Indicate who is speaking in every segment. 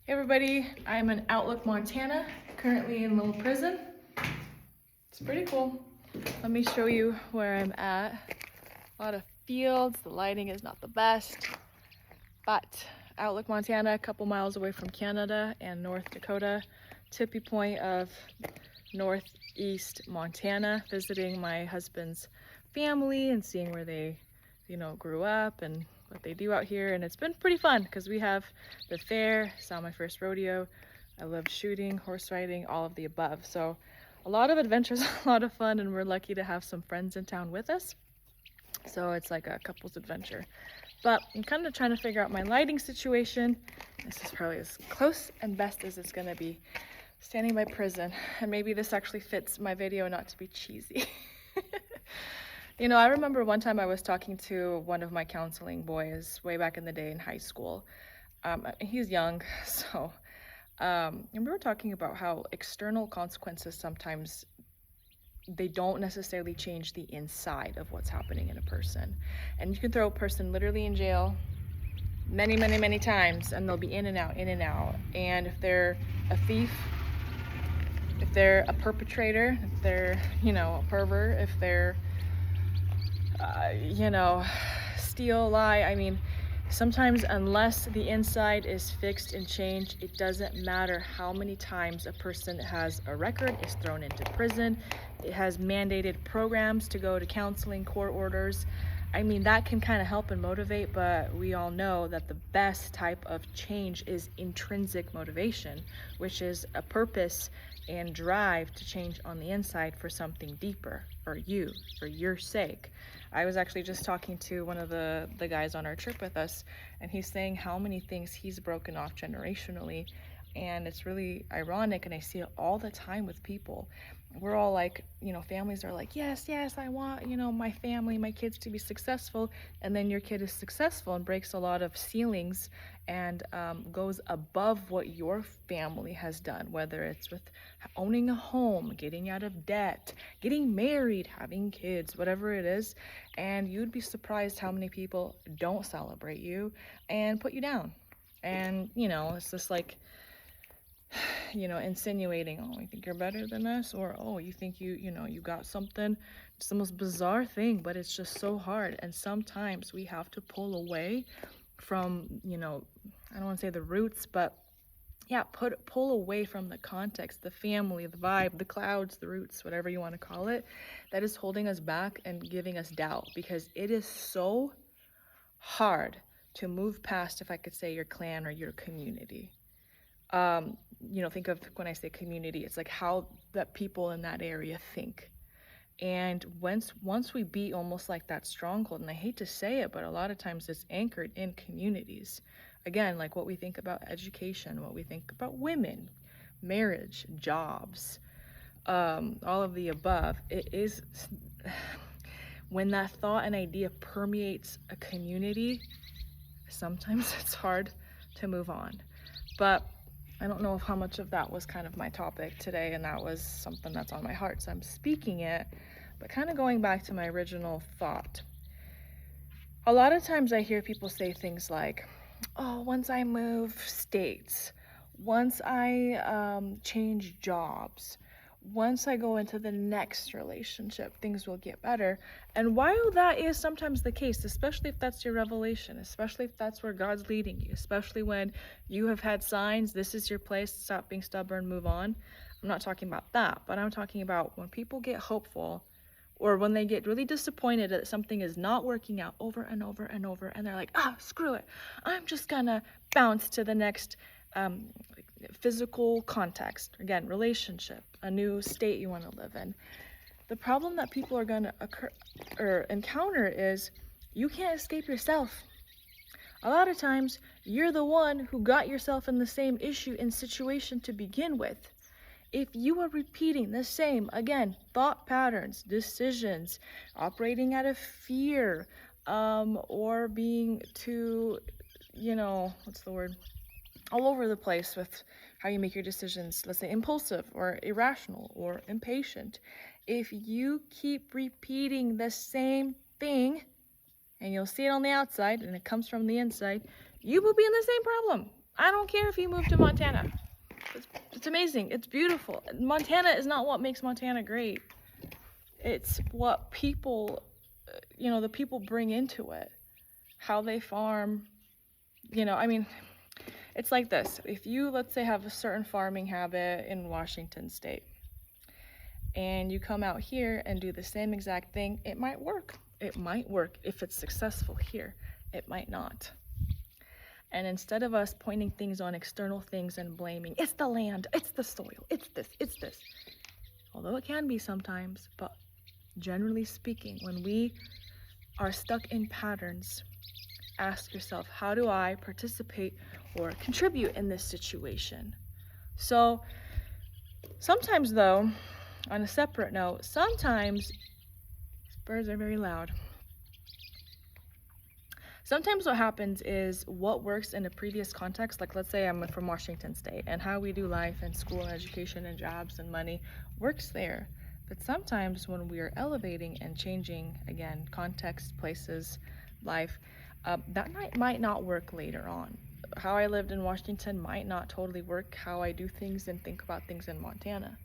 Speaker 1: Hey everybody, I'm in Outlook, Montana, currently in a little prison. It's pretty cool. Let me show you where I'm at. A lot of fields, the lighting is not the best, but Outlook, Montana, a couple miles away from Canada and North Dakota, tippy point of northeast Montana, visiting my husband's family and seeing where they, grew up and what they do out here. And it's been pretty fun because we have the fair, saw my first rodeo. I love shooting, horse riding, all of the above. So a lot of adventures, a lot of fun, and we're lucky to have some friends in town with us. So it's like a couple's adventure. But I'm kind of trying to figure out my lighting situation. This is probably as close and best as it's gonna be. Standing by prison, and maybe this actually fits my video not to be cheesy. I remember one time I was talking to one of my counseling boys way back in the day in high school. He's young, so and we were talking about how external consequences sometimes they don't necessarily change the inside of what's happening in a person. And you can throw a person literally in jail many times, and they'll be in and out. And if they're a thief, if they're a perpetrator, if they're, a pervert, if they're, steal, lie, sometimes unless the inside is fixed and changed, it doesn't matter how many times a person has a record, is thrown into prison, it has mandated programs to go to counseling, court orders. That can kind of help and motivate, but we all know that the best type of change is intrinsic motivation, which is a purpose and drive to change on the inside for something deeper, for you, for your sake. I was actually just talking to one of the guys on our trip with us, and he's saying how many things he's broken off generationally, and it's really ironic, and I see it all the time with people. We're all like, families are like, yes, I want, my family, my kids to be successful. And then your kid is successful and breaks a lot of ceilings and goes above what your family has done, whether it's with owning a home, getting out of debt, getting married, having kids, whatever it is. And you'd be surprised how many people don't celebrate you and put you down. And, it's just like, insinuating, oh, you think you're better than us, or oh, you think you got something. It's the most bizarre thing, but it's just so hard. And sometimes we have to pull away from, I don't want to say the roots, but yeah, pull away from the context, the family, the vibe, the clouds, the roots, whatever you want to call it, that is holding us back and giving us doubt, because it is so hard to move past, if I could say, your clan or your community. Think of, when I say community, it's like how that people in that area think. And once we beat almost like that stronghold, and I hate to say it, but a lot of times it's anchored in communities. Again, like what we think about education, what we think about women, marriage, jobs, all of the above. It is when that thought and idea permeates a community, sometimes it's hard to move on. But I don't know how much of that was kind of my topic today, and that was something that's on my heart, so I'm speaking it. But kind of going back to my original thought, a lot of times I hear people say things like, oh, once I move states, once I change jobs, once I go into the next relationship, things will get better. And while that is sometimes the case, especially if that's your revelation, especially if that's where God's leading you, especially when you have had signs, this is your place, stop being stubborn, move on. I'm not talking about that, but I'm talking about when people get hopeful, or when they get really disappointed that something is not working out over and over, and they're like, screw it, I'm just gonna bounce to the next physical context, again, relationship, a new state you want to live in. The problem that people are going to encounter is you can't escape yourself. A lot of times you're the one who got yourself in the same issue and situation to begin with. If you are repeating the same, again, thought patterns, decisions, operating out of fear, or being too, all over the place with how you make your decisions, let's say impulsive or irrational or impatient. If you keep repeating the same thing, and you'll see it on the outside and it comes from the inside, you will be in the same problem. I don't care if you move to Montana. It's amazing. It's beautiful. Montana is not what makes Montana great. It's what people, the people bring into it. How they farm, I mean, it's like this. If you, let's say, have a certain farming habit in Washington State, and you come out here and do the same exact thing, it might work. It might work if it's successful here. It might not. And instead of us pointing things on external things and blaming, it's the land, it's the soil, it's this. Although it can be sometimes, but generally speaking, when we are stuck in patterns, ask yourself, how do I participate or contribute in this situation? So sometimes though, on a separate note, sometimes birds are very loud. Sometimes what happens is what works in a previous context, like let's say I'm from Washington State, and how we do life and school and education and jobs and money works there. But sometimes when we are elevating and changing, again, context, places, life, that might not work later on. How I lived in Washington might not totally work how I do things and think about things in Montana.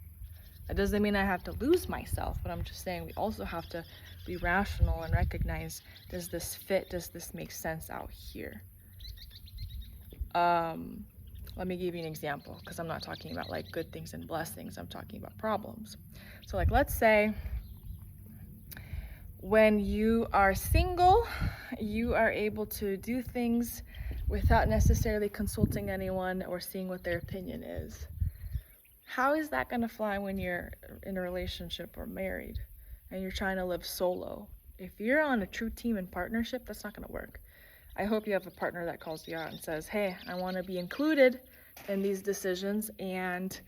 Speaker 1: That doesn't mean I have to lose myself, but I'm just saying we also have to be rational and recognize, does this fit? Does this make sense out here? Let me give you an example, because I'm not talking about like good things and blessings. I'm talking about problems. So like, let's say when you are single, you are able to do things without necessarily consulting anyone or seeing what their opinion is. How is that going to fly when you're in a relationship or married and you're trying to live solo? If you're on a true team and partnership, that's not going to work. I hope you have a partner that calls you out and says, hey, I want to be included in these decisions, and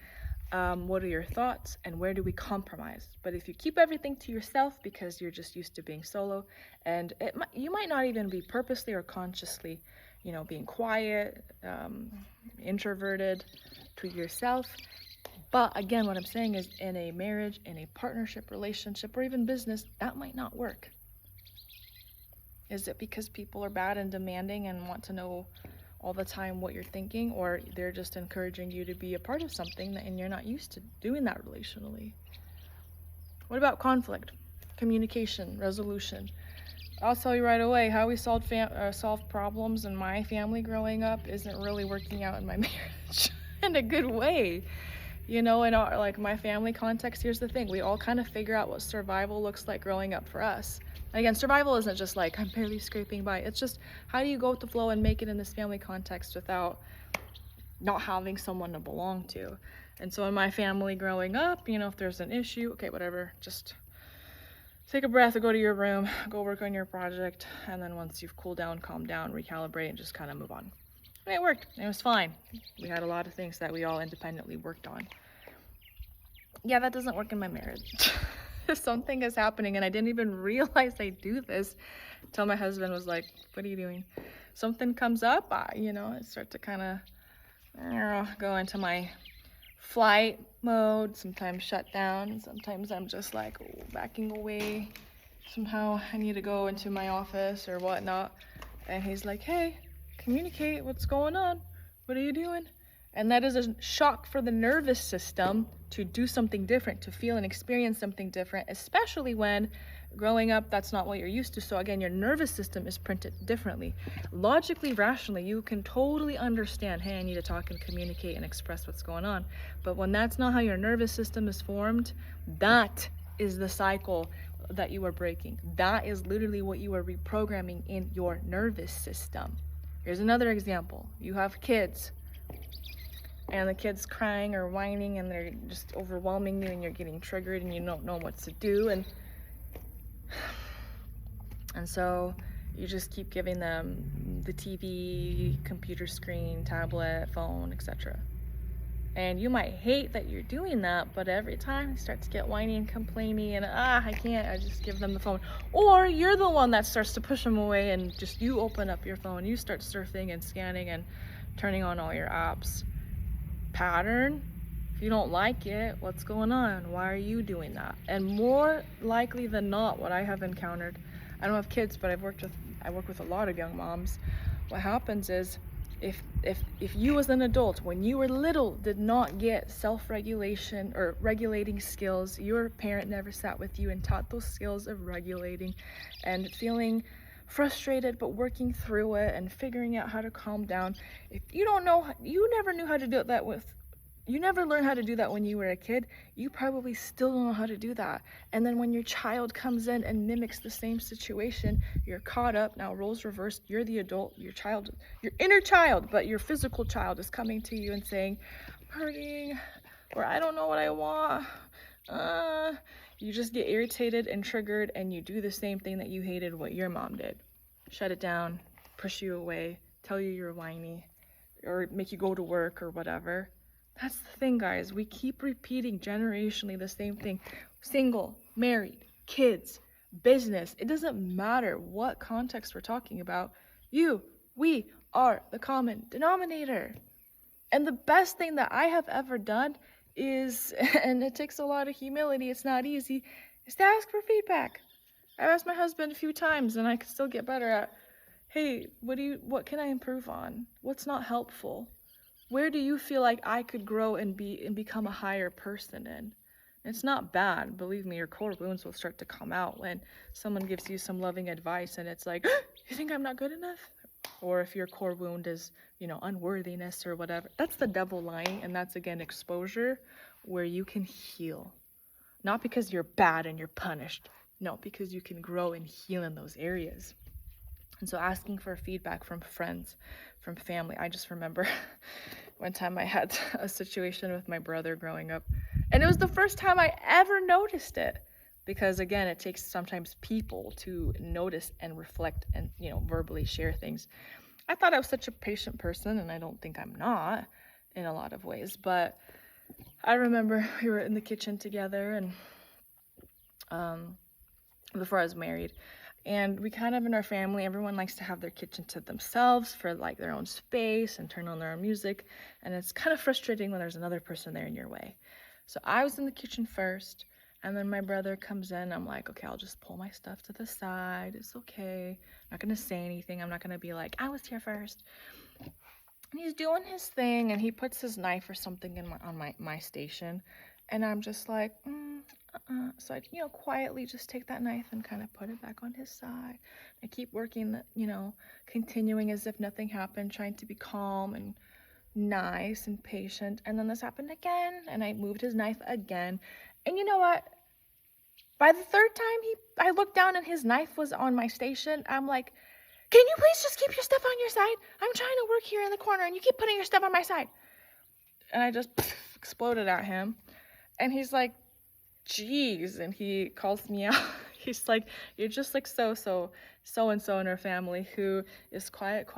Speaker 1: what are your thoughts and where do we compromise? But if you keep everything to yourself because you're just used to being solo, and you might not even be purposely or consciously, being quiet, introverted to yourself. But again, what I'm saying is, in a marriage, in a partnership, relationship, or even business, that might not work. Is it because people are bad and demanding and want to know all the time what you're thinking, or they're just encouraging you to be a part of something and you're not used to doing that relationally? What about conflict, communication, resolution? I'll tell you right away, how we solve problems in my family growing up isn't really working out in my marriage in a good way. In our, like, my family context, here's the thing. We all kind of figure out what survival looks like growing up for us. And again, survival isn't just like, I'm barely scraping by. It's just, how do you go with the flow and make it in this family context without not having someone to belong to? And so in my family growing up, if there's an issue, okay, whatever, just take a breath, go to your room, go work on your project. And then once you've cooled down, calmed down, recalibrate, and just kind of move on. And it worked. It was fine. We had a lot of things that we all independently worked on. Yeah, that doesn't work in my marriage. Something is happening, and I didn't even realize I do this until my husband was like, what are you doing? Something comes up, I start to kind of go into my flight mode, sometimes shut down. Sometimes I'm just like backing away. Somehow I need to go into my office or whatnot. And he's like, hey, communicate, what's going on? What are you doing? And that is a shock for the nervous system to do something different, to feel and experience something different, especially when growing up, that's not what you're used to. So again, your nervous system is printed differently. Logically, rationally, you can totally understand, hey, I need to talk and communicate and express what's going on. But when that's not how your nervous system is formed, that is the cycle that you are breaking. That is literally what you are reprogramming in your nervous system. Here's another example. You have kids, and the kid's crying or whining, and they're just overwhelming you, and you're getting triggered, and you don't know what to do, and so you just keep giving them the TV, computer screen, tablet, phone, etc. And you might hate that you're doing that, but every time they start to get whiny and complaining, and I can't, I just give them the phone. Or you're the one that starts to push them away, and just you open up your phone, you start surfing and scanning and turning on all your apps. Pattern. If you don't like it, what's going on? Why are you doing that? And more likely than not, what I have encountered, I don't have kids, but I work with a lot of young moms. What happens is, if if you as an adult, when you were little, did not get self-regulation or regulating skills, your parent never sat with you and taught those skills of regulating and feeling frustrated but working through it and figuring out how to calm down. If you don't know, you never knew how to do that with, you never learned how to do that when you were a kid, you probably still don't know how to do that. And then when your child comes in and mimics the same situation, you're caught up. Now roles reversed, you're the adult, your child, your inner child, but your physical child is coming to you and saying, I'm hurting, or I don't know what I want. You just get irritated and triggered, and you do the same thing that you hated what your mom did. Shut it down, push you away, tell you you're whiny, or make you go to work or whatever. That's the thing, guys. We keep repeating generationally the same thing. Single, married, kids, business. It doesn't matter what context we're talking about. We are the common denominator. And the best thing that I have ever done is, and it takes a lot of humility, it's not easy, is to ask for feedback. I've asked my husband a few times and I could still get better at, hey, what can I improve on? What's not helpful? Where do you feel like I could grow and become a higher person in? It's not bad. Believe me, your core wounds will start to come out when someone gives you some loving advice and it's like, you think I'm not good enough? Or if your core wound is, unworthiness or whatever, that's the devil lying. And that's, again, exposure where you can heal. Not because you're bad and you're punished. No, because you can grow and heal in those areas. And so asking for feedback from friends, from family. I just remember one time I had a situation with my brother growing up, and it was the first time I ever noticed it. Because again, it takes sometimes people to notice and reflect and, verbally share things. I thought I was such a patient person, and I don't think I'm not in a lot of ways. But I remember we were in the kitchen together, and before I was married. And we kind of, in our family, everyone likes to have their kitchen to themselves for like their own space and turn on their own music. And it's kind of frustrating when there's another person there in your way. So I was in the kitchen first, and then my brother comes in. I'm like, okay, I'll just pull my stuff to the side. It's okay. I'm not going to say anything. I'm not going to be like, I was here first. And he's doing his thing, and he puts his knife or something on my station. And I'm just like, So I, quietly just take that knife and kind of put it back on his side. I keep working, continuing as if nothing happened, trying to be calm and nice and patient. And then this happened again, and I moved his knife again. And you know what? By the third time I looked down and his knife was on my station, I'm like, can you please just keep your stuff on your side? I'm trying to work here in the corner, and you keep putting your stuff on my side. And I just exploded at him. And he's like, geez, and he calls me out. He's like, you're just like so-and-so in our family who is quiet,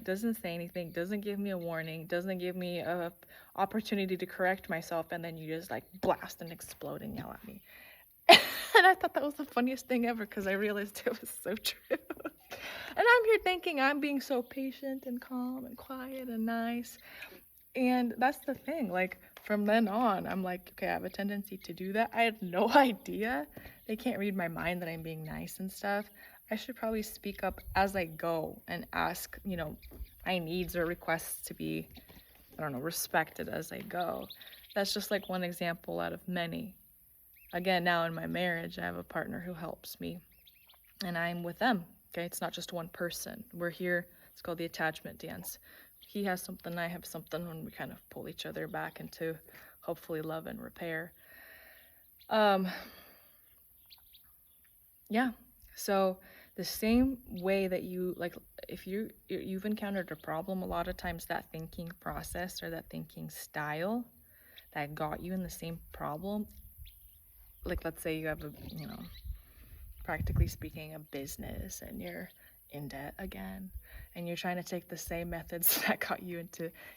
Speaker 1: doesn't say anything, doesn't give me a warning, doesn't give me a opportunity to correct myself, and then you just like blast and explode and yell at me. And I thought that was the funniest thing ever, because I realized it was so true. And I'm here thinking I'm being so patient and calm and quiet and nice. And that's the thing, like, from then on, I'm like, okay, I have a tendency to do that. I had no idea. They can't read my mind that I'm being nice and stuff. I should probably speak up as I go and ask, my needs or requests to be, respected as I go. That's just like one example out of many. Again, now in my marriage, I have a partner who helps me, and I'm with them. Okay, it's not just one person. We're here. It's called the attachment dance. He has something, I have something, and we kind of pull each other back into hopefully love and repair. Yeah. So the same way that you, like, if you've encountered a problem, a lot of times that thinking process or that thinking style that got you in the same problem, like, let's say you have a, practically speaking, a business, and you're in debt again, and you're trying to take the same methods that got you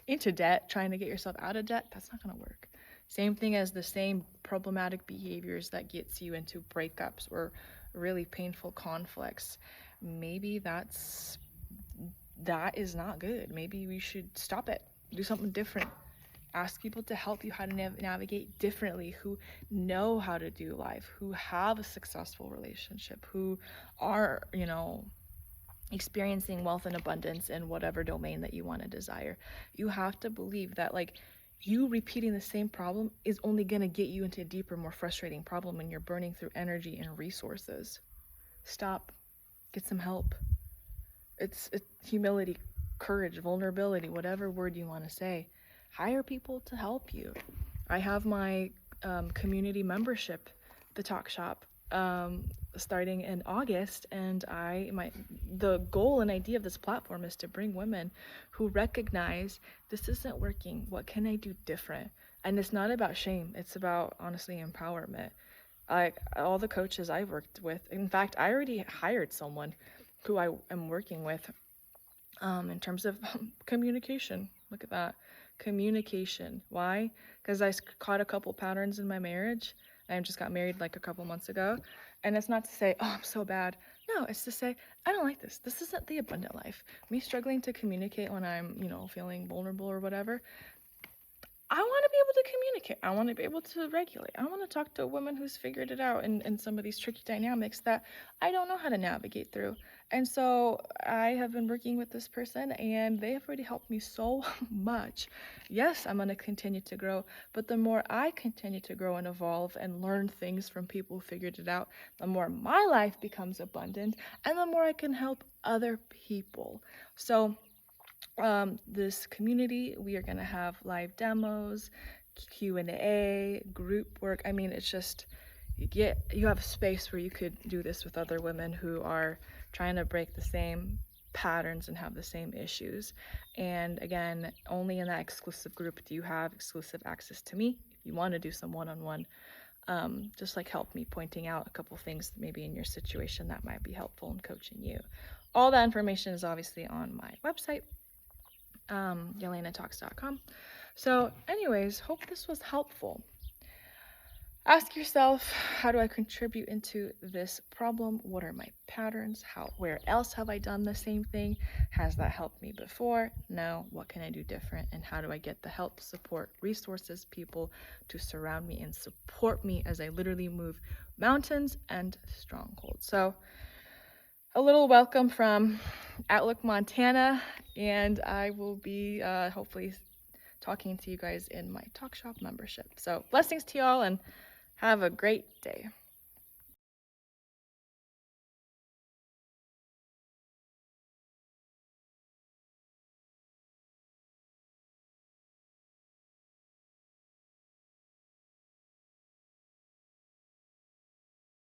Speaker 1: into debt, trying to get yourself out of debt, that's not going to work. Same thing as the same problematic behaviors that gets you into breakups or really painful conflicts. Maybe that is not good. Maybe we should stop it, do something different. Ask people to help you how to navigate differently, who know how to do life, who have a successful relationship, who are, experiencing wealth and abundance in whatever domain that you want to desire. You have to believe that, like, you repeating the same problem is only going to get you into a deeper, more frustrating problem, and you're burning through energy and resources. Stop. Get some help. It's humility, courage, vulnerability, whatever word you want to say. Hire people to help you. I have my community membership, the Talk Shop, starting in August, and the goal and idea of this platform is to bring women who recognize this isn't working. What can I do different? And it's not about shame. It's about, honestly, empowerment. Like, all the coaches I've worked with, in fact, I already hired someone who I am working with in terms of communication. Look at that. Communication. Why? Because I caught a couple patterns in my marriage. I just got married like a couple months ago. And it's not to say, oh, I'm so bad. No, it's to say, I don't like this. This isn't the abundant life. Me struggling to communicate when I'm, feeling vulnerable or whatever. I want to be able to communicate. I want to be able to regulate. I want to talk to a woman who's figured it out in some of these tricky dynamics that I don't know how to navigate through. And so I have been working with this person, and they have already helped me so much. Yes, I'm going to continue to grow, but the more I continue to grow and evolve and learn things from people who figured it out, the more my life becomes abundant, and the more I can help other people. So this community, we are going to have live demos, Q&A, group work. I mean, it's just, you have a space where you could do this with other women who are trying to break the same patterns and have the same issues. And again, only in that exclusive group do you have exclusive access to me. If you want to do some one-on-one, just like help me pointing out a couple things maybe in your situation that might be helpful in coaching you. All that information is obviously on my website, YelenaTalks.com. So anyways, hope this was helpful. Ask yourself, how do I contribute into this problem? What are my patterns? Where else have I done the same thing? Has that helped me before? No. What can I do different? And how do I get the help, support, resources, people to surround me and support me as I literally move mountains and strongholds? So a little welcome from Outlook, Montana, and I will be hopefully talking to you guys in my Talk Shop membership. So blessings to y'all, and have a great day.